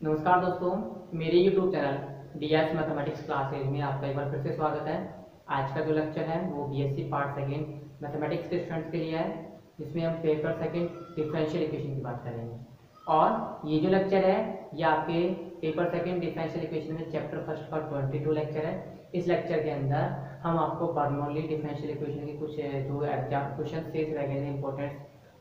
नमस्कार दोस्तों, मेरे YouTube channel DS mathematics classes में आपका एक बार फिर से स्वागत है। आज का जो लेक्चर है वो बीएससी पार्ट सेकेंड मैथमेटिक्स के स्टूडेंट्स के लिए है, जिसमें हम पेपर सेकेंड डिफरेंशियल इक्वेशन की बात करेंगे। और ये जो लेक्चर है ये आपके पेपर सेकेंड डिफरेंशियल इक्वेशन में चैप्टर फर्स्ट का 22 लेक्चर है। इस लेक्चर के अंदर हम आपको बर्नौली डिफरेंशियल इक्वेशन के कुछ जो एग्जाम क्वेश्चन शेष रह गए हैं इंपॉर्टेंट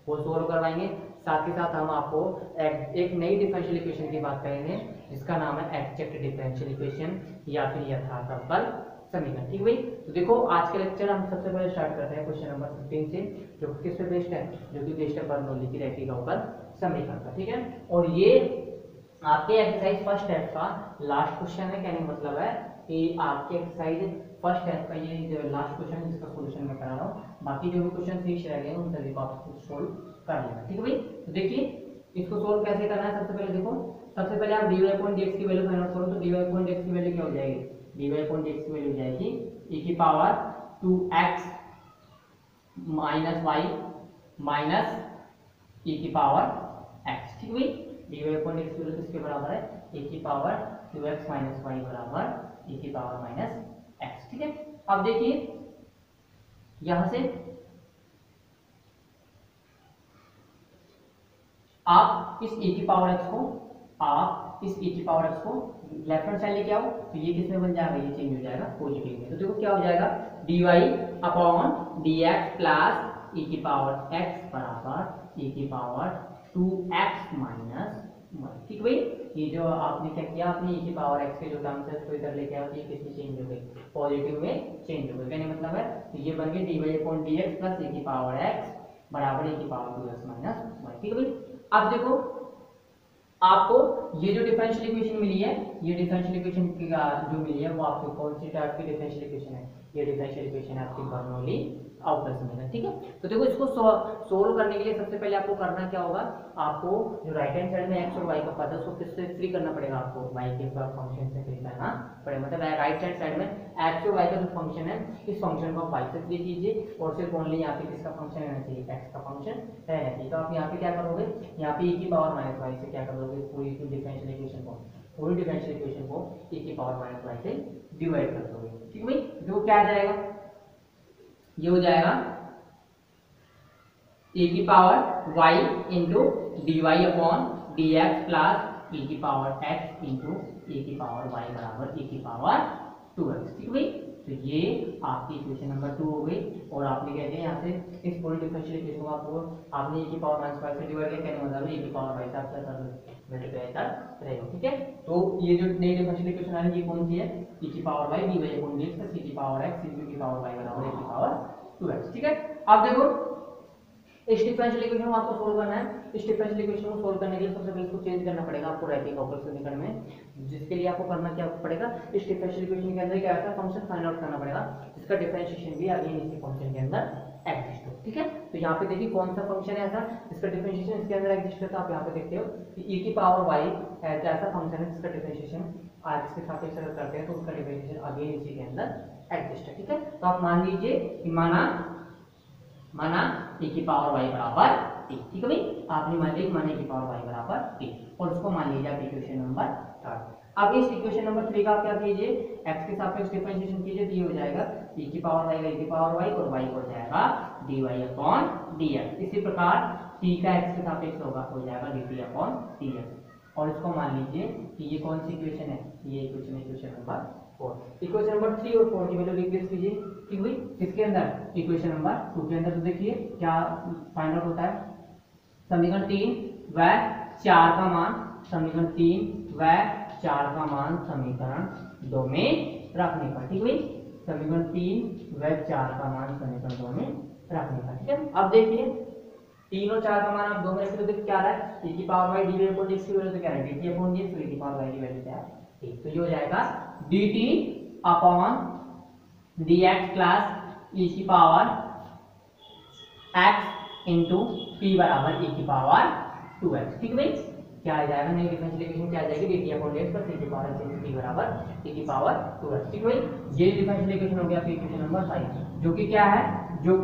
वो सोल्व करवाएंगे। साथ ही साथ हम आपको एक नई डिफरेंशियल इक्वेशन की बात करेंगे जिसका नाम है एग्जैक्ट डिफरेंशियल इक्वेशन या फिर यथार्थ अवकल समीकरण। ठीक भाई, तो देखो आज के लेक्चर हम सबसे पहले स्टार्ट करते हैं क्वेश्चन नंबर 15 से, जो किस पे बेस्ड है, जो कि बेस्ड है बर्नौली की रैखिक अवकल समीकरण का। ठीक है, और ये आपके एक्सरसाइज फर्स्ट टाइप का लास्ट क्वेश्चन है। कहने का मतलब है कि आपके एक्सरसाइज फर्स्ट टाइप का ये जो लास्ट क्वेश्चन है जिसका सॉल्यूशन मैं करा रहा हूँ। बाकी जो भी क्वेश्चन शेष रह गए उन सभी को आप सोल्व कर लेना। ठीक है भाई, तो देखिए इसको सोल्व कैसे करना है। सबसे पहले देखो, सबसे पहले आप dy/dx की वैल्यू फाइंड आउट करो। तो dy/dx की वैल्यू क्या हो जाएगी, dy/dx की वैल्यू हो जाएगी e की power 2x minus y minus e की पावर x। ठीक भाई, dy/dx की वैल्यू किसके बराबर है, e की पावर 2x माइनस y बराबर e की पावर माइनस x। ठीक है, अब देखिए यहां से आप इस e की पावर x को लेफ्ट हैंड साइड लेके आओ तो ये किस में बन जाएगा, ये चेंज हो जाएगा पॉजिटिव में। तो देखो क्या हो जाएगा, dy/dx प्लस e की पावर x बराबर e की पावर 2x माइनस 1। ठीक भाई, ये जो आपने क्या किया, आपने e की पावर x के जो टर्म्स है उसको इधर लेके आओ तो ये किस में चेंज हो गई, पॉजिटिव में चेंज हो गई। कहने मतलब है तो ये बन गई dy/dx प्लस e की पावर x बराबर e की पावर 2x माइनस 1। ठीक है भाई, अब देखो आपको ये जो डिफरेंशियल इक्वेशन मिली है, ये डिफरेंशियल इक्वेशन जो मिली है वो आपको कौन सी टाइप की डिफरेंशियल इक्वेशन है, ये डिफरेंशियल इक्वेशन है आपकी बर्नौली अवकल समीकरण। ठीक है, तो देखो इसको सोल्व करने के लिए सबसे पहले आपको करना क्या होगा, आपको जो राइट हैंड साइड में x और y का पद है उसको किससे फ्री करना पड़ेगा, आपको y के फंक्शन से फ्री करना पड़ेगा। मतलब राइट हैंड साइड में x और y का जो फंक्शन है इस फंक्शन को आप y से फ्री कीजिए और सिर्फ ओनली यहाँ पे किसका फंक्शन रहना चाहिए, x का फंक्शन रहना चाहिए। तो आप यहाँ पे क्या करोगे, यहाँ पे e की पावर माइनस y से क्या करोगे, पूरी डिफरेंशियल इक्वेशन को e की पावर माइनस y से डिवाइड कर दोगे। ठीक है भाई, देखो क्या आ जाएगा, ये हो जाएगा e की power y into dy/dx plus e की पावर x इंटू e की पावर y बराबर e की पावर 2x। ठीक है भाई, तो ये आपकी इक्वेशन नंबर 2 हो गई। और आपने कहते हैं यहाँ से इस पूरी डिफरेंशियल इक्वेशन को आपने e की पावर माइनस y से डिवाइड किया, कहने मतलब e की पावर y से आप क्या कर लो, मल्टीप्लाई रहेगा। ठीक है, तो ये जो नई डिफरेंशियल इक्वेशन आ रही है ये कौन सी है, e की power y dy/dx plus e की पावर x इंटू e की पावर y बराबर e की पावर 2x। ठीक है, अब देखो इस डिफरेंशियल इक्वेशन को आपको सोल्व करना है। इस डिफरेंशियल इक्वेशन को सोल्व करने के लिए सबसे पहले इसको चेंज करना पड़ेगा आपको रैखिक अवकल समीकरण में, जिसके लिए आपको करना क्या पड़ेगा, इस डिफरेंशियल इक्वेशन के अंदर क्या ऐसा फंक्शन फाइंड आउट करना पड़ेगा जिसका डिफरेंशिएशन भी अगेन इसी फंक्शन के अंदर एग्जिस्ट हो। ठीक है, तो यहाँ पे देखिए कौन सा फंक्शन है ऐसा जिसका डिफरेंशिएशन इसके अंदर एग्जिस्ट है। तो आप यहाँ पे देखते हो कि e की पावर y ऐसा फंक्शन है जिसका डिफरेंशिएशन x के सापेक्ष अगर करते हैं तो उसका डिफरेंशिएशन अगेन इसी के अंदर एग्जिस्ट है। ठीक है, तो आप मान लीजिए कि माना e की पावर y बराबर t। ठीक है भाई, आपने मान लिया माना e की पावर y बराबर t और उसको मान लीजिए आप इक्वेशन नंबर 3। अब इस इक्वेशन नंबर 3 का आप क्या कीजिए, x के सापेक्ष डिफरेंशिएशन कीजिए तो ये हो जाएगा e की पावर y का e की पावर y और y हो जाएगा dy/dx। इसी प्रकार t का x के सापेक्ष होगा हो जाएगा dt/dx और इसको मान लीजिए कि ये कौन सी इक्वेशन है, ये इक्वेशन नंबर 4। इक्वेशन नंबर 3 और 4 की वैल्यू रिप्लेस कीजिए। ठीक हुई, किसके अंदर, इक्वेशन नंबर 2 के अंदर। तो देखिए क्या फाइंड आउट होता है, समीकरण 3 व 4 का मान, समीकरण 3 व 4 का मान समीकरण 2 में रखने पर। ठीक है, समीकरण 3 व 4 का मान समीकरण 2 में रखने पर। ठीक है, अब देखिए 3 और 4 का मान आप 2 में रखते हो तो क्या आ रहा है, e की पावर y dy/dx की वैल्यू तो क्या है dt/dx, e की पावर y की वैल्यू क्या है, तो ये हो जाएगा dt/dx प्लस e की पावर x इंटू t बराबर e की पावर 2x। ठीक है भाई, क्या आ जाएगा, नई डिफरेंशियल इक्वेशन क्या आ जाएगी, dt/dx प्लस e की पावर x इंटू t बराबर e की पावर 2x। ठीक है भाई, ये डिफरेंशियल इक्वेशन हो गया आपकी इक्वेशन नंबर 5, जो कि क्या है, जो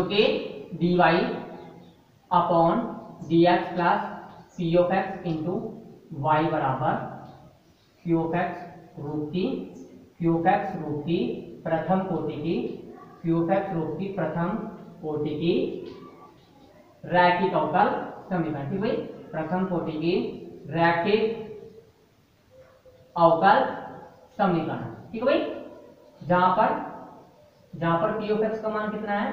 कि dy/dx plus P of X into Y बराबर क्यू ऑफ एक्स रूप की प्रथम कोटि की रैखिक अवकल समीकरण। ठीक भाई, प्रथम कोटि की रैखिक अवकल समीकरण। ठीक है भाई, जहां पर पी ऑफ एक्स का मान कितना है,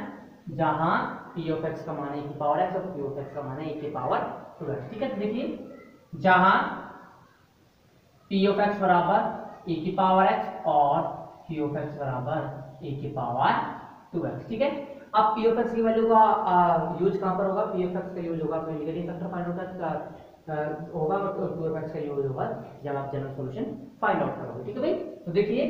जहां पी ऑफ एक्स का मान है e की पावर x और पी ऑफ एक्स का मान है e की पावर 2x। ठीक है, तो देखिए जहां पी ऑफ एक्स बराबर e की पावर x और पी ऑफ एक्स बराबर e की पावर 2x। ठीक है, अब पी ऑफ एक्स की वैल्यू का यूज कहां पर होगा, पी ऑफ एक्स का यूज होगा आपको इंडिकेटिंग फैक्टर फाइंड आउट होगा और पी ऑफ एक्स का यूज होगा जब आप जनरल सॉल्यूशन फाइंड आउट करोगे। ठीक है भाई, तो देखिए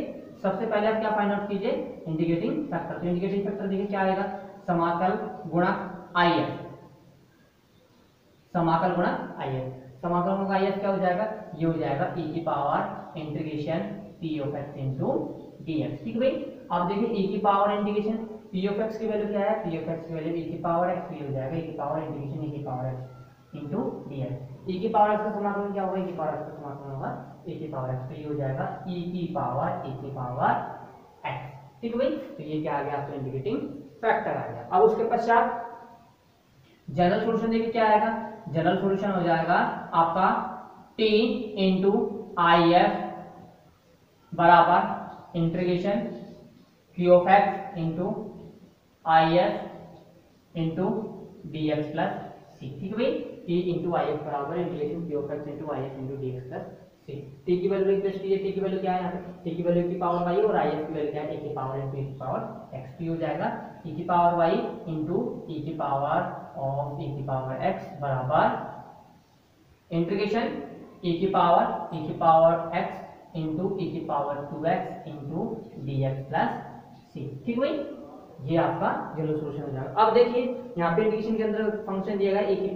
सबसे पहले आप क्या फाइंड आउट कीजिए, इंडिकेटिंग फैक्टर। तो इंडिकेटिंग फैक्टर देखिए क्या आएगा, समाकल गुणक आई एफ, समाकल गुणक आई एफ, समाकल गुणक आई एफ क्या हो जाएगा, ये हो जाएगा e की power integration P of X into D x. ठीक है भाई, अब देखिए e की power integration P of x की वैल्यू क्या है, पी ऑफ एक्स की वैल्यू e की पावर एक्स, ये हो जाएगा e की पावर इंटीग्रेशन e की power x into D x. e की पावर एक्स का समाकलन क्या होगा, e की पावर एक्स का समाकलन होगा e की पावर एक्स, तो ये हो जाएगा e की पावर एक्स। ठीक है भाई, तो ये क्या आ गया आपका इंडिकेटिंग फैक्टर आ गया। अब उसके पश्चात जनरल सॉल्यूशन देखिए क्या आएगा, जनरल सॉल्यूशन हो जाएगा आपका t इंटू आई एफ बराबर integration Q of X into I F into D X plus C. ठीक है भाई, t इंटू आई एफ बराबर integration Q of X into I F into D X plus C. t की value replace कीजिए, t की value क्या है यहाँ पे, t की वैल्यू की पावर y और आई एफ की वैल्यू क्या है, e की पावर इंटू e की पावर x। हो जाएगा e की पावर y इंटू e की पावर ऑफ e की पावर x बराबर इंटीग्रेशन e की पावर x इंटू e की power 2x into D X plus C. ठीक भाई, ये आपका जनरल सॉल्यूशन हो जाएगा। अब देखिए यहाँ पे इंटीग्रेशन के अंदर फंक्शन दिया गया e की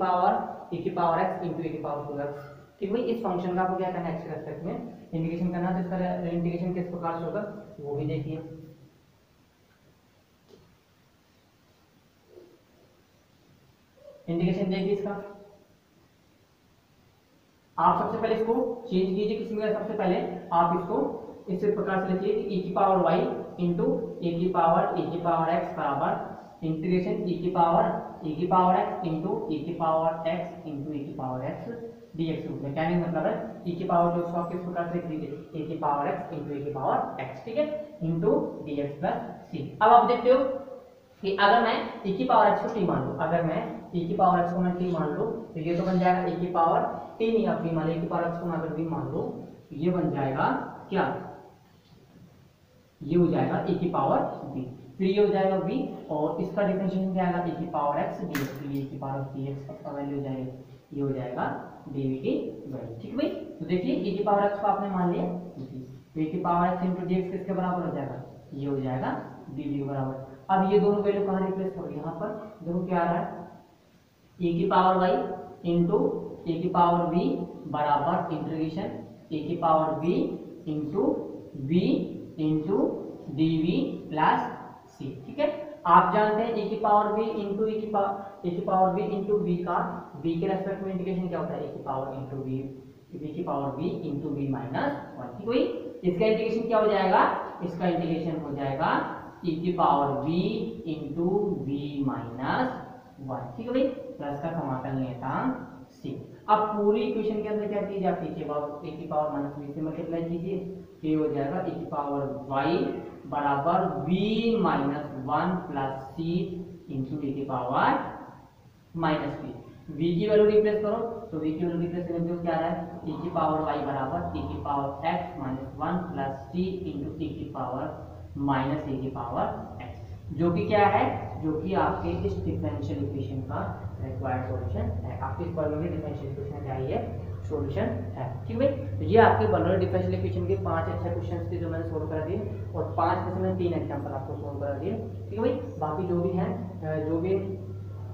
पावर x इंटू e की पावर 2x। ठीक भाई, इस फंक्शन का आपको क्या करना है, एक्स के रेस्पेक्ट में इंटीग्रेशन करना है, तो इसका इंटीग्रेशन किस प्रकार से होगा वो भी देखिए। इंटीग्रेशन देखिए इसका, आप सबसे पहले इसको चेंज कीजिए किसी में, सबसे पहले आप इसको इस प्रकार से लिखिए e की पावर y इंटू e की पावर x बराबर इंटीग्रेशन e की पावर x इंटू e की पावर x इंटू e की पावर x dx रूप में। कहने का मतलब है e की पावर जो इसको किस प्रकार से लिख लीजिए, e की पावर x इंटू e की पावर x। ठीक है, इंटू dx प्लस c। अब आप देखते हो कि अगर मैं e की पावर x को t मान लूं, अगर मैं e की पावर x को मैं t मान लूं, तो ये तो बन जाएगा e की पावर t नहीं आप v मान, e की पावर x को मैं अगर v मान लूं तो ये बन जाएगा क्या, ये हो जाएगा e की पावर v, फिर ये हो जाएगा v और इसका डिफरेंशिएशन क्या आएगा, e की पावर x dx, ये e की पावर dx का वैल्यू हो जाएगा, ये हो जाएगा dv की वैल्यू। ठीक है भाई, तो देखिए e की पावर x को आपने मान लिया, तो e की पावर x इंटू dx किसके बराबर हो जाएगा, ये हो जाएगा dv के बराबर। अब ये दोनों वैल्यू कहाँ रिप्लेस करोगे, यहाँ पर देखो क्या आ रहा है, e की पावर y इंटू e की पावर v बराबर इंटीग्रेशन e की power v into v into dv plus c। ठीक है, आप जानते हैं e की पावर v इंटू e की पावर v इंटू v का v के रेस्पेक्ट में इंटीग्रेशन क्या होता है, e की पावर इंटू v की power v into v minus 1। ठीक है, इसका इंटीग्रेशन क्या हो जाएगा, इसका इंटीग्रेशन हो जाएगा e की power v into v minus 1। ठीक है भाई, प्लस का समाकलन नियतांक c। अब पूरी इक्वेशन के अंदर क्या कीजिए आप, e की पावर माइनस v से मल्टीप्लाई कीजिए, ये हो जाएगा e की पावर y बराबर v minus 1 plus c into e की पावर माइनस p। v की वैल्यू रिप्लेस करो, तो v की वैल्यू रिप्लेस करने पे क्या आ रहा है, e की पावर y बराबर e की power x minus 1 plus c into e की पावर माइनस e की पावर x, जो कि क्या है, जो कि आपके इस डिफरेंशियल इक्वेशन का रिक्वायर्ड सॉल्यूशन है। आपके इस बर्नौली डिफरेंशियल इक्वेशन का ये सॉल्यूशन है। ठीक है, तो ये आपके बर्नौली डिफरेंशियल इक्वेशन के 5 अच्छे क्वेश्चंस थे जो मैंने सोल्व करा दिए, और 5 में से मैंने 3 एग्जांपल आपको सोल्व करा दिए। ठीक है भाई, बाकी जो भी हैं जो भी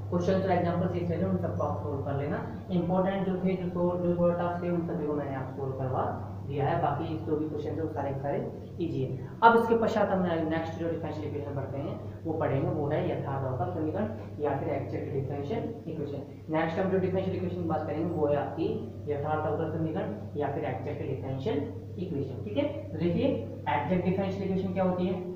क्वेश्चंस और एग्जांपल्स इस उन सबको आप सोल्व कर लेना। इंपॉर्टेंट जो थे जो थोड़ा टफ थे उन सभी को मैंने आप सोल्व करवा दिया है, बाकी जो भी क्वेश्चन है वो सारे के सारे इजी है। अब इसके पश्चात हम नेक्स्ट जो डिफरेंशियल इक्वेशन पढ़ते हैं वो पढ़ेंगे, वो है यथार्थ अवकल समीकरण या फिर एग्जैक्ट डिफरेंशियल इक्वेशन। नेक्स्ट हम जो डिफरेंशियल इक्वेशन की बात करेंगे वो है आपकी यथार्थ अवकल समीकरण या फिर एग्जैक्ट डिफरेंशियल इक्वेशन। ठीक है, तो देखिए एग्जैक्ट डिफरेंशियल इक्वेशन क्या होती है।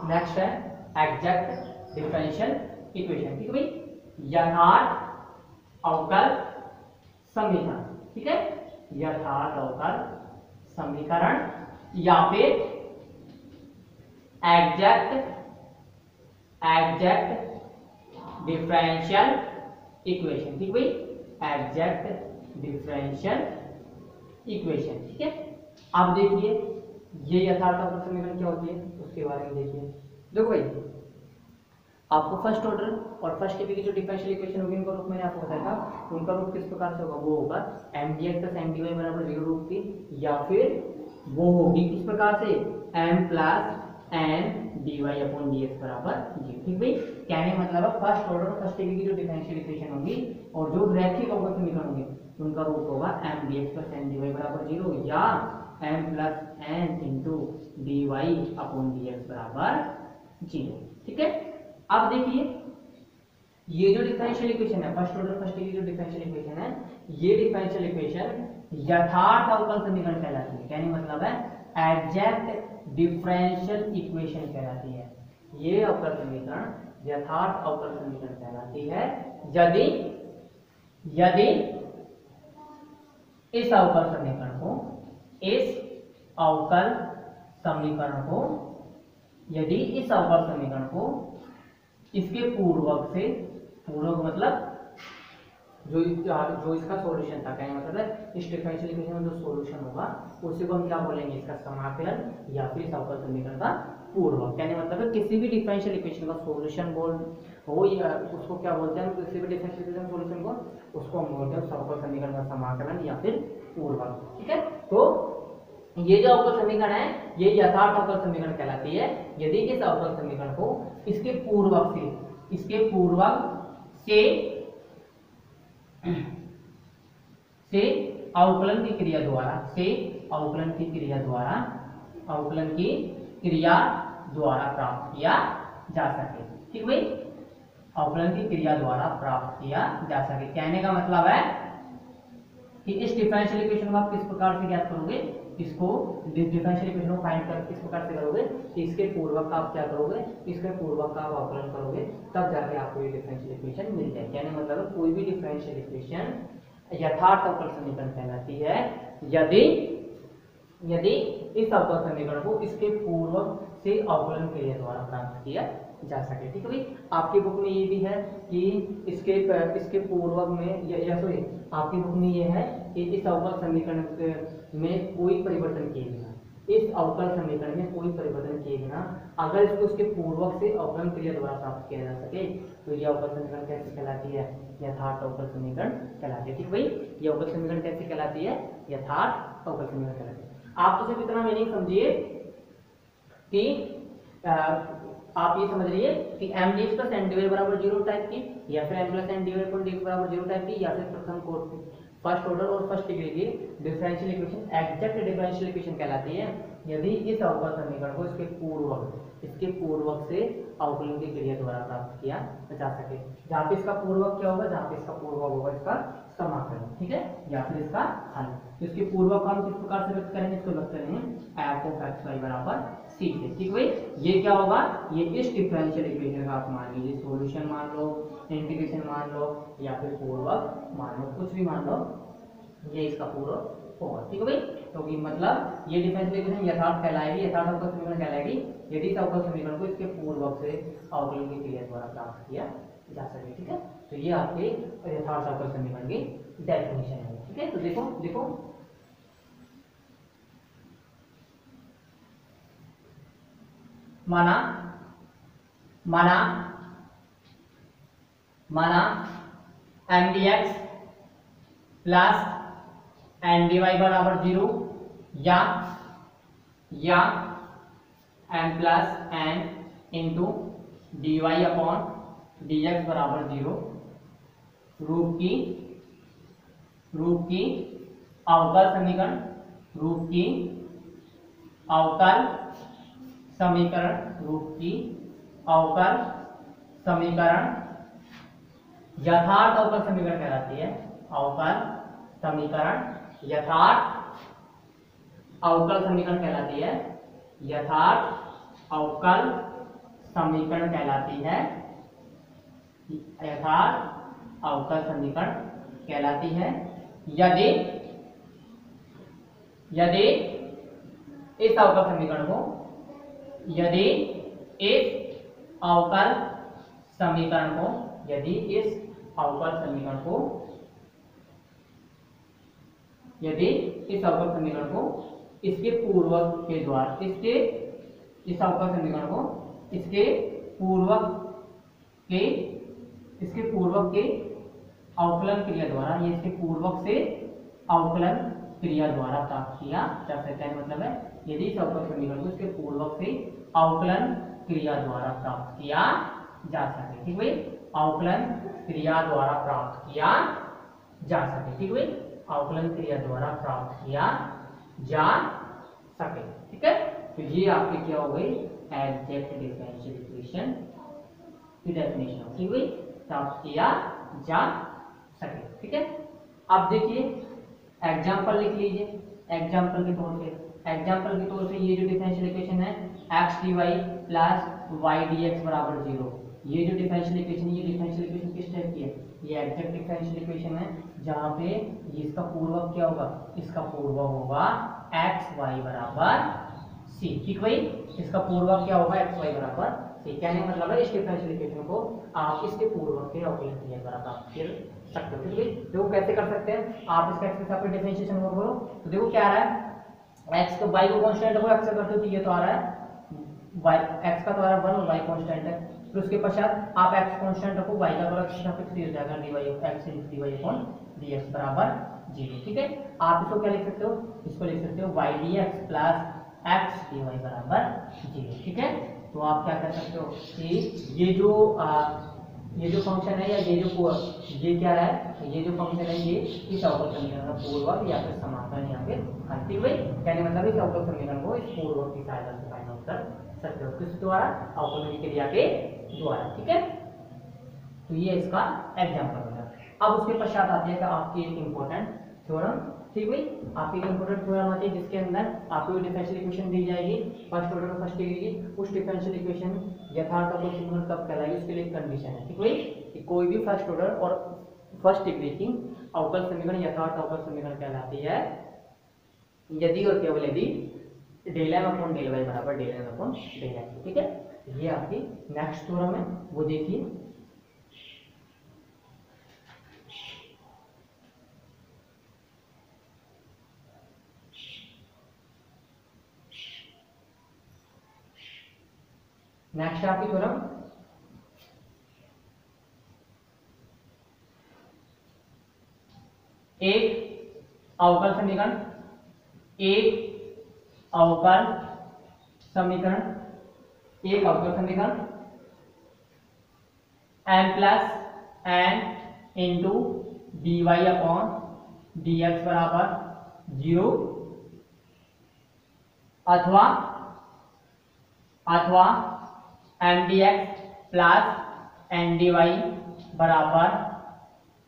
नेक्स्ट है एग्जैक्ट डिफरेंशियल इक्वेशन। ठीक है भाई, यथार्थ अवकल समीकरण। ठीक है, यथार्थ अवकल समीकरण या फिर एग्जैक्ट डिफरेंशियल इक्वेशन। ठीक भाई, एग्जैक्ट डिफरेंशियल इक्वेशन। ठीक है, अब देखिए ये यथार्थ अवकल समीकरण क्या होती है उसके बारे में देखिए। देखो भाई, आपको फर्स्ट ऑर्डर और फर्स्ट डिग्री की जो डिफरेंशियल इक्वेशन होगी उनका रूप मैंने आपको बताया था, उनका रूप किस प्रकार से होगा, वो होगा mdx प्लस mdy बराबर 0 रूप की, या फिर वो होगी किस प्रकार से m plus n dy upon dx बराबर 0। ठीक भाई, कहने का मतलब है फर्स्ट ऑर्डर और फर्स्ट डिग्री की जो डिफरेंशियल इक्वेशन होगी और जो रैखिक अवकल समीकरण होंगे उनका रूप होगा mdx प्लस mdy बराबर 0 या m plus n into dy upon dx बराबर 0। ठीक है, अब देखिए ये जो डिफरेंशियल इक्वेशन है फर्स्ट ऑर्डर फर्स्ट डिग्री जो डिफरेंशियल इक्वेशन है, ये डिफरेंशियल इक्वेशन यथार्थ अवकल समीकरण कहलाती है। कहने मतलब है एग्जैक्ट डिफरेंशियल इक्वेशन कहलाती है। ये अवकल समीकरण यथार्थ अवकल समीकरण कहलाती है यदि यदि इस अवकल समीकरण को यदि इस अवकल समीकरण को इसके पूर्वक से, पूर्वक मतलब जो इसका सॉल्यूशन था, कहने मतलब है इस डिफरेंशियल इक्वेशन में जो सॉल्यूशन होगा उसी को हम क्या बोलेंगे, इसका समाकलन या फिर इस अवकल समीकरण का पूर्वक। कहने मतलब है किसी भी डिफरेंशियल इक्वेशन का सॉल्यूशन हो या उसको क्या बोलते हैं, किसी भी डिफरेंशियल इक्वेशन सॉल्यूशन को उसको हम बोलते हैं अवकल समीकरण का समाकलन या फिर पूर्वक। ठीक है, तो ये जो अवकल समीकरण है ये यथार्थ अवकल समीकरण कहलाती है यदि इस अवकल समीकरण को इसके पूर्वक से अवकलन की क्रिया द्वारा प्राप्त किया जा सके। ठीक भाई, अवकलन की क्रिया द्वारा प्राप्त किया जा सके। कहने का मतलब है कि इस डिफरेंशियल इक्वेशन को आप किस प्रकार से ज्ञात करोगे, इसको डिफरेंशियल इक्वेशन को फाइंड कर किस प्रकार से करोगे, इसके पूर्वक आप क्या करोगे, इसके पूर्वक का आप अवकलन करोगे, तब जाके आपको ये डिफरेंशियल इक्वेशन मिल जाए। कहने मतलब है कोई भी डिफरेंशियल इक्वेशन यथार्थ अवकल समीकरण कहलाती है यदि इस अवकल समीकरण को इसके पूर्वक से अवकलन क्रिया द्वारा प्राप्त किया जा सके। ठीक है भाई, आपकी बुक में ये भी है कि इसके पूर्वक में या सॉरी आपकी बुक में ये है कि इस अवकल समीकरण में कोई परिवर्तन किए बिना, इस अवकल समीकरण में कोई परिवर्तन किए बिना अगर इसको इसके पूर्वक से अवकलन क्रिया द्वारा प्राप्त किया जा सके तो यह अवकल समीकरण कैसे कहलाती है, यथार्थ अवकल समीकरण कहलाती है। ठीक भाई, यह अवकल समीकरण कैसे कहलाती है, यथार्थ अवकल समीकरण कहलाती है। आप तो सिर्फ इतना मीनिंग समझिए कि आप ये समझ रही है कि mdx प्लस mdy बराबर 0 टाइप की या फिर m plus n dy upon dx बराबर 0 टाइप की या फिर प्रथम कोर्स फर्स्ट ऑर्डर और फर्स्ट डिग्री की differential equation exact differential equation कहलाती है यदि इस अवकल समीकरण को इसके पूर्वक से अवकलन की क्रिया द्वारा प्राप्त किया जा सके। जहाँ पे इसका पूर्वक क्या होगा, जहाँ पे इसका पूर्वक होगा इसका समाकलन। ठीक है, या फिर इसका हल। तो इसके पूर्वक हम किस प्रकार से व्यक्त करेंगे, इसको व्यक्त करेंगे f ऑफ x y बराबर c से। ठीक भाई, ये क्या होगा, ये इस डिफरेंशियल इक्वेशन का आप मान लीजिए सॉल्यूशन मान लो, इंटीग्रेशन मान लो या फिर पूर्वक मान लो, कुछ भी मान लो, ये इसका पूर्वक होगा। ठीक है भाई, तो मतलब ये डिफरेंशियल इक्वेशन यथार्थ कहलाएगी, यथार्थ अवकल समीकरण कहलाएगी यदि इस अवकल समीकरण को इसके पूर्वक से अवकलन की क्रिया द्वारा प्राप्त किया जा सके। ठीक है, तो ये आपके यथार्थ अवकल समीकरण की डेफिनेशन है। ठीक है, तो देखो माना M D X plus N D Y बराबर 0 या M plus N into D Y upon D X बराबर 0 रूप की अवकल समीकरण रूप की अवकल समीकरण यथार्थ अवकल समीकरण कहलाती है। अवकल समीकरण यथार्थ अवकल समीकरण कहलाती है। यथार्थ अवकल समीकरण कहलाती है। यथार्थ अवकल समीकरण कहलाती है यदि इस अवकल समीकरण को यदि इस अवकल समीकरण को इसके पूर्वक के द्वारा इस अवकल समीकरण को इसके पूर्वक के अवकलन क्रिया द्वारा इसके पूर्वक से अवकलन क्रिया द्वारा प्राप्त किया जा सकता है। मतलब है यदि इस अवकल समीकरण को इसके पूर्वक से अवकलन क्रिया द्वारा प्राप्त किया जा सके। ठीक भाई, अवकलन क्रिया द्वारा प्राप्त किया जा सके। ठीक भाई, अवकलन क्रिया द्वारा प्राप्त किया जा सके। ठीक है, तो ये आपके क्या हो गई एग्जैक्ट डिफरेंशियल इक्वेशन की डेफिनेशन। ठीक भाई, प्राप्त किया जा सके। ठीक है, अब देखिए एग्जाम्पल लिख लीजिए। एग्जाम्पल के तौर पे ये जो डिफरेंशियल इक्वेशन है X D Y plus Y D X बराबर 0, ये जो डिफरेंशियल इक्वेशन किस टाइप की है? ये एग्जैक्ट डिफरेंशियल इक्वेशन है जहाँ पे ये इसका पूर्वक क्या होगा? इसका पूर्वक होगा एक्स वाई बराबर सी। ठीक भाई, इसका पूर्वक क्या होगा? एक्स वाई बराबर सी। कहने का मतलब है इस डिफरेंशियल इक्वेशन को आप इसके पूर्वक के अवकलन क्रिया द्वारा प्राप्त कर सकते हो। ठीक है, देखो कैसे कर सकते हैं आप इसका एक्स के साथ डिफरेंशिएशन करो तो देखो क्या आ रहा है, एक्स को वाई को कांस्टेंट रखो, एक्स से करते हो तो ये तो आ रहा है वाई, एक्स का तो आ रहा है 1 और वाई कांस्टेंट है। फिर उसके पश्चात आप एक्स कांस्टेंट रखो, वाई का तो फिक्स हो जाएगा D Y X D Y upon D X बराबर 0। ठीक है, आप इसको क्या लिख सकते हो? इसको लिख सकते हो Y D X plus X D Y बराबर 0। ठीक है, तो आप क्या कर सकते हो कि ये जो फंक्शन है या ये क्या है, ये जो फंक्शन है ये इस अवकल समीकरण का पूर्वक या फिर समाकलन या फिर हल। ठीक भाई, कहने मतलब इस अवकल समीकरण को इस पूर्वक की सहायता से फाइंड आउट कर सकते हो। किस द्वारा? अवकलन की क्रिया के द्वारा। ठीक है, तो ये इसका एग्जाम्पल हो गया। अब उसके पश्चात आती है आपकी एक इम्पोर्टेंट थ्योरम। ठीक भाई, आपकी इम्पोर्टेंट थ्योरम आती है जिसके अंदर आपको डिफरेंशियल इक्वेशन दी जाएगी फर्स्ट ऑर्डर और फर्स्ट डिग्री की। उस डिफरेंशियल इक्वेशन यथार्थ अवकल समीकरण कब कहलाएगी उसके लिए कंडीशन है। ठीक भाई, कि कोई भी फर्स्ट ऑर्डर और फर्स्ट डिग्री की अवकल समीकरण यथार्थ अवकल समीकरण कहलाती है यदि और केवल यदि del M upon del Y बराबर del M upon del X. ठीक है, ये आपकी नेक्स्ट थ्योरम है, वो देखिए। नेक्स्ट आपकी थ्योरम एक अवकल समीकरण M plus N into D Y upon D X बराबर 0 अथवा M D X plus N D Y बराबर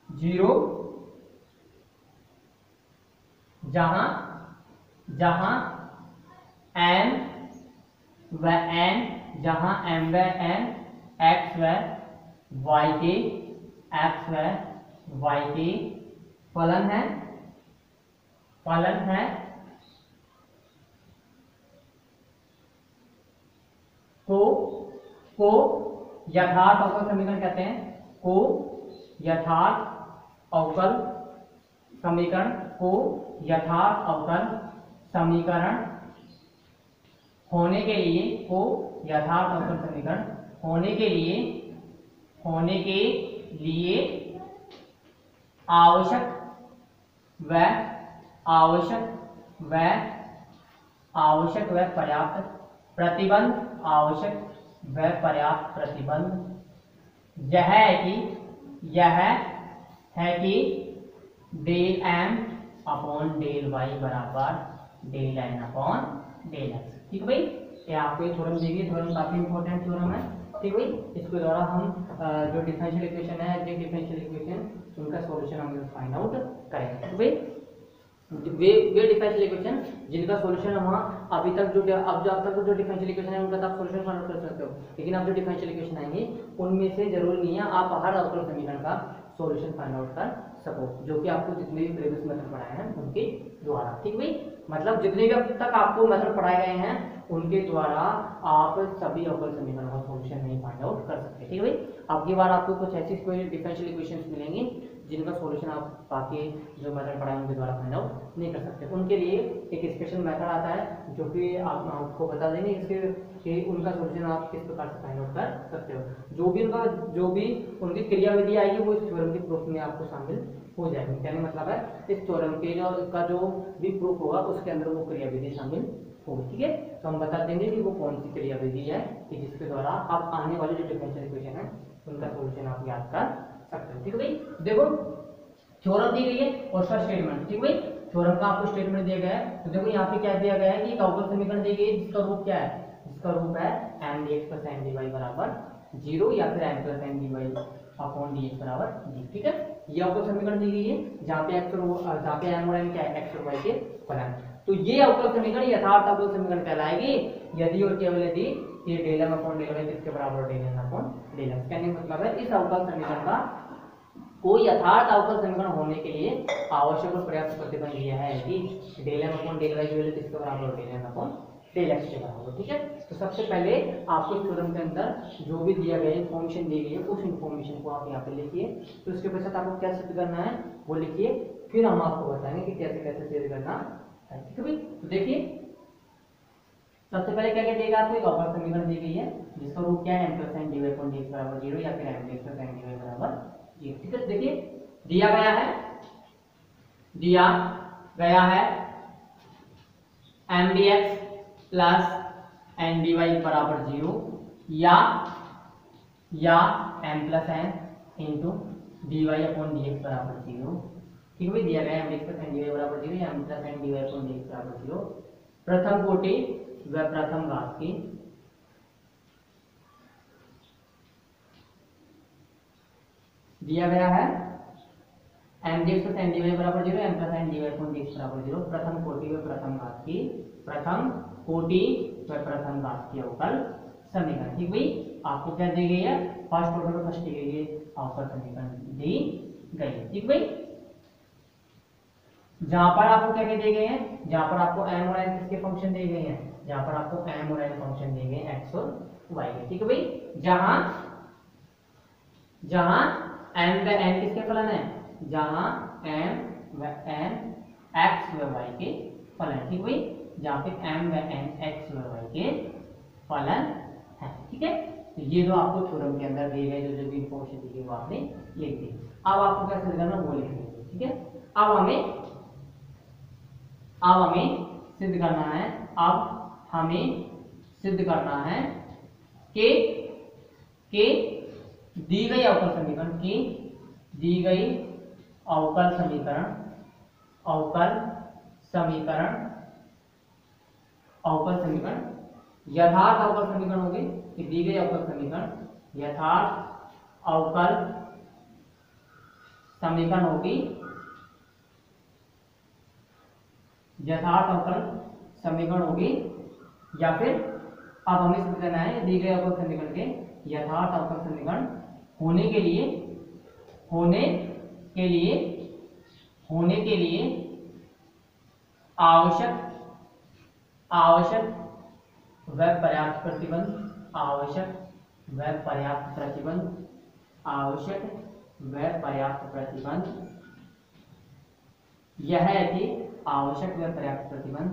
0 जहां एम व एन एक्स व वाई के फलन है को यथार्थ अवकल समीकरण कहते हैं। को यथार्थ अवकल समीकरण होने के लिए आवश्यक व आवश्यक व आवश्यक व पर्याप्त प्रतिबंध, आवश्यक व पर्याप्त प्रतिबंध यह है कि del M upon del Y बराबर del N upon del X. ठीक है भाई, ये आपको ये थ्योरम देखिए, थ्योरम काफी इंपॉर्टेंट थ्योरम है। ठीक है भाई, इसके द्वारा हम जो डिफरेंशियल इक्वेशन है, एग्जैक्ट डिफरेंशियल इक्वेशन, उनका सॉल्यूशन हम फाइंड आउट करेंगे। ठीक है भाई, वे डिफरेंशियल इक्वेशन जिनका सॉल्यूशन हम अभी तक जो अब तक जो डिफरेंशियल इक्वेशन है उनका आप सॉल्यूशन फाइंड आउट कर सकते हो, लेकिन अब जो डिफरेंशियल इक्वेशन आएंगे उनमें से जरूरी नहीं है आप हर अवकल समीकरण का सॉल्यूशन फाइंड आउट कर सको, जो कि आपको जितने भी प्रीवियस मेथड पढ़ाए हैं उनके द्वारा। ठीक भाई, मतलब जितने भी अब तक आपको मेथड पढ़ाए गए हैं उनके द्वारा आप सभी अवकल समीकरणों का सॉल्यूशन नहीं फाइंड आउट कर सकते। ठीक है भाई, अब की बार आपको कुछ ऐसी कोई डिफरेंशियल इक्वेशंस मिलेंगी जिनका सॉल्यूशन आप बाकी जो मेथड पढ़ाए उनके द्वारा फाइंड आउट नहीं कर सकते। उनके लिए एक स्पेशल मेथड आता है जो कि आपको बता देंगे इसके कि उनका सॉल्यूशन आप किस प्रकार से फाइंड आउट कर सकते हो। जो भी उनकी क्रियाविधि आएगी वो इस थ्योरम के प्रूफ में आपको शामिल हो जाएगी। कहने मतलब है इस थ्योरम के जो भी प्रूफ होगा उसके अंदर वो क्रियाविधि शामिल होगी। ठीक है, तो हम बता देंगे कि वो कौन सी क्रियाविधि है कि जिसके द्वारा आप आने वाले जो डिफरेंशियल इक्वेशन है उनका सॉल्यूशन आप याद कर सकते हो। ठीक है भाई, देखो थ्योरम दी गई है और उसका स्टेटमेंट। ठीक है भाई, थ्योरम का आपको स्टेटमेंट दिया गया है, तो देखो यहाँ पे क्या दिया गया है कि एक अवकल समीकरण दी गई है जिसका रूप क्या है, जिसका रूप है m dx plus m dy बराबर 0 या फिर m plus m dy upon dx बराबर 0। ठीक है, ये अवकल समीकरण दी गई है जहाँ पे m और n क्या है, x और y के फलन। तो ये अवकल समीकरण यथार्थ अवकल समीकरण कहलाएगी यदि और केवल यदि ये del m upon del y किसके बराबर del n upon del x। कहने का मतलब है इस अवकल समीकरण का कोई यथार्थ अवकल समीकरण होने के लिए आवश्यक और पर्याप्त प्रतिबंध यह है कि del m upon del y की वैल्यू किसके बराबर del n upon del x के बराबर। ठीक है, तो सबसे पहले आपको इस थ्योरम के अंदर जो भी दिया गया इन्फॉर्मेशन दी गई है उस इन्फॉर्मेशन को आप यहाँ पे लिखिए। तो इसके पश्चात आपको क्या सिद्ध करना है वो लिखिए, फिर हम आपको बताएंगे कि कैसे कैसे सिद्ध करना है। ठीक है भाई, तो देखिए सबसे पहले क्या क्या देगा आपको, एक अवकल समीकरण दी गई है जिसका रूप क्या है m plus n dy upon dx बराबर 0 या फिर m dx plus n dy बराबर 0। ठीक है, देखिए दिया गया है m dx plus n dy बराबर 0 या m plus n into dy upon dx बराबर 0। ठीक है भाई, दिया गया है m dx plus n dy बराबर 0 या m plus n dy upon dx बराबर 0 प्रथम कोटि व प्रथम घात की दिया गया है m dx plus n dy बराबर 0 m plus n dy upon dx बराबर 0 प्रथम कोटि व प्रथम घात की अवकल समीकरण। ठीक भाई, आपको क्या दी गई है, फर्स्ट ऑर्डर फर्स्ट डिग्री अवकल समीकरण दी गई है। ठीक भाई, जहां पर आपको क्या दिए गए हैं, जहां पर आपको m और n किसके फंक्शन दिए गए हैं, जहां पर आपको m और n फंक्शन दिए गए x और y के। ठीक है भाई, जहां m व n किसके फलन है, जहां m व n x व y के फलन। ठीक भाई, जहां पे m व n x व y के फलन है। ठीक है, तो ये जो आपको थ्योरम के अंदर दिए गए जो भी इंफॉर्मेशन दी गई वो आपने लिख दी। अब आपको क्या सिद्ध करना वो लिख लीजिए। ठीक है, अब हमें सिद्ध करना है कि दी गई अवकल समीकरण यथार्थ अवकल समीकरण होगी कि दी गई अवकल समीकरण यथार्थ अवकल समीकरण होगी या फिर अब हमें सिद्ध करना है दी गए अवकल समीकरण के यथार्थ अवकल समीकरण होने के लिए आवश्यक व पर्याप्त प्रतिबंध यह है कि आवश्यक व पर्याप्त प्रतिबंध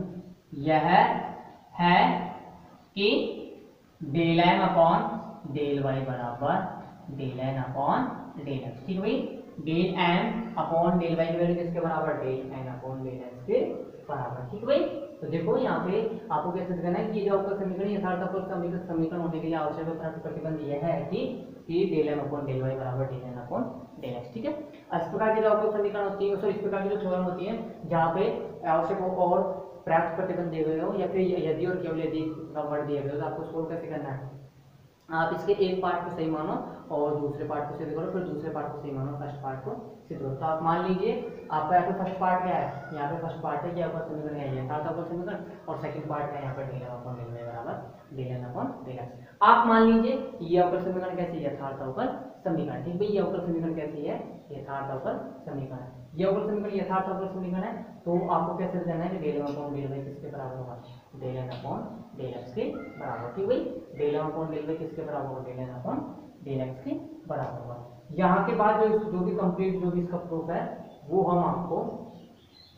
यह है कि del m upon del y बराबर del n upon del x। ठीक है भाई, del M upon del Y की वैल्यू किसके बराबर, del N upon del S के बराबर। ठीक है भाई। तो देखो यहाँ पे आपको कैसे दिखाना है कि जो आपका समीकरण यथार्थपूर्ण समीकरण होने के लिए आवश्यक प्रतिबंध यह है कि del M upon del Y बराबर del N upon del X. ठीक है। इस प्रकार की जो आपको समीकरण होती है, इस प्रकार की जो थ्योरम होती है जहाँ पे आवश्यक हो और प्राप्त प्रतिबंध दिए गए हो या फिर यदि और केवल यदि का वर्ड दिए गए हो, तो आपको सोल्व कैसे करना है। आप इसके एक पार्ट को सही मानो और दूसरे पार्ट को सिद्ध करो, फिर दूसरे पार्ट को सही मानो, फर्स्ट पार्ट को सिद्ध करो। तो आप मान लीजिए आपका यहाँ पे फर्स्ट पार्ट क्या है, यहाँ पे फर्स्ट पार्ट है कि आपका समीकरण है ये था समीकरण, और सेकंड पार्ट है यहाँ पे del M upon del Y बराबर del N upon del X. आप मान लीजिए ये अवकल समीकरण कैसी है, यथार्थ अवकल समीकरण। ठीक है, ये अवकल समीकरण कैसी है, यथार्थ अवकल समीकरण। ये अवकल समीकरण यथार्थ अवकल समीकरण है, तो आपको कैसे देना है कि del M upon del Y किसके बराबर होगा, del N upon del X के बराबर। ठीक है, del M upon del Y किसके बराबर होगा, del N upon del X के बराबर होगा। यहाँ के बाद जो भी कंप्लीट जो भी इसका प्रूफ है वो हम आपको,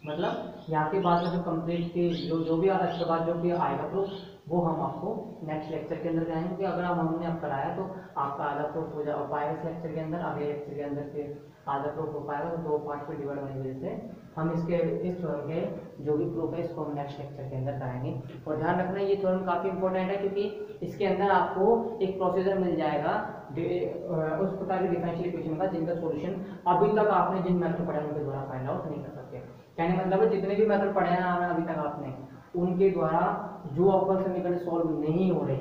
मतलब यहाँ के बाद में जो कंप्लीट के जो भी इसके बाद जो भी आएगा प्रूफ वो हम आपको नेक्स्ट लेक्चर के अंदर कराएंगे, क्योंकि अगर हमने अब कराया तो आपका आधा प्रूफ हो पाएगा इस लेक्चर के अंदर, अगले लेक्चर के अंदर फिर आधा प्रूफ हो पाएगा। तो दो पार्ट में डिवाइड होने की वजह से हम इस थ्योरम के जो भी प्रूफ है इसको हम नेक्स्ट लेक्चर के अंदर कराएंगे। और ध्यान रखना ये थ्योरम काफ़ी इंपॉर्टेंट है, क्योंकि इसके अंदर आपको एक प्रोसीजर मिल जाएगा उस प्रकार के डिफरेंशियल इक्वेशन का जिनका सॉल्यूशन अभी तक आपने जिन मेथड पढ़े उनके द्वारा फाइंड आउट नहीं कर सकते। कहने मतलब है जितने भी मेथड पढ़े हैं अभी तक आपने, उनके द्वारा जो अवकल समीकरण सॉल्व नहीं हो रहे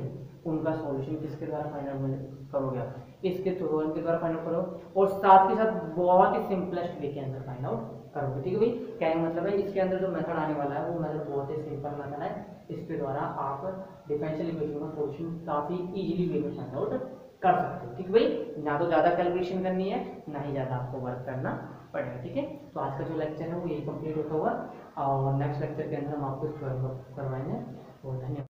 उनका सॉल्यूशन किसके द्वारा फाइंड आउट करोगे आप, इसके थ्योरम के द्वारा फाइंड आउट करो, और साथ ही साथ बहुत ही सिंपलेस्ट वे के अंदर फाइंड आउट करोगे। ठीक है भाई, कहने मतलब है इसके अंदर जो मेथड आने वाला है वो मेथड बहुत ही सिंपल मेथड है, इसके द्वारा आप डिफरेंशियल इक्वेशन का सॉल्यूशन काफी इजीली वे में फाइंड आउट कर सकते हो। ठीक है भाई, ना तो ज्यादा कैलकुलेशन करनी है ना ही ज्यादा आपको वर्क करना पड़ेगा। ठीक है, तो आज का जो लेक्चर है वो यही कंप्लीट होता हुआ, और नेक्स्ट लेक्चर के अंदर हम आपको इस थ्योरम को करवाएंगे। और धन्यवाद।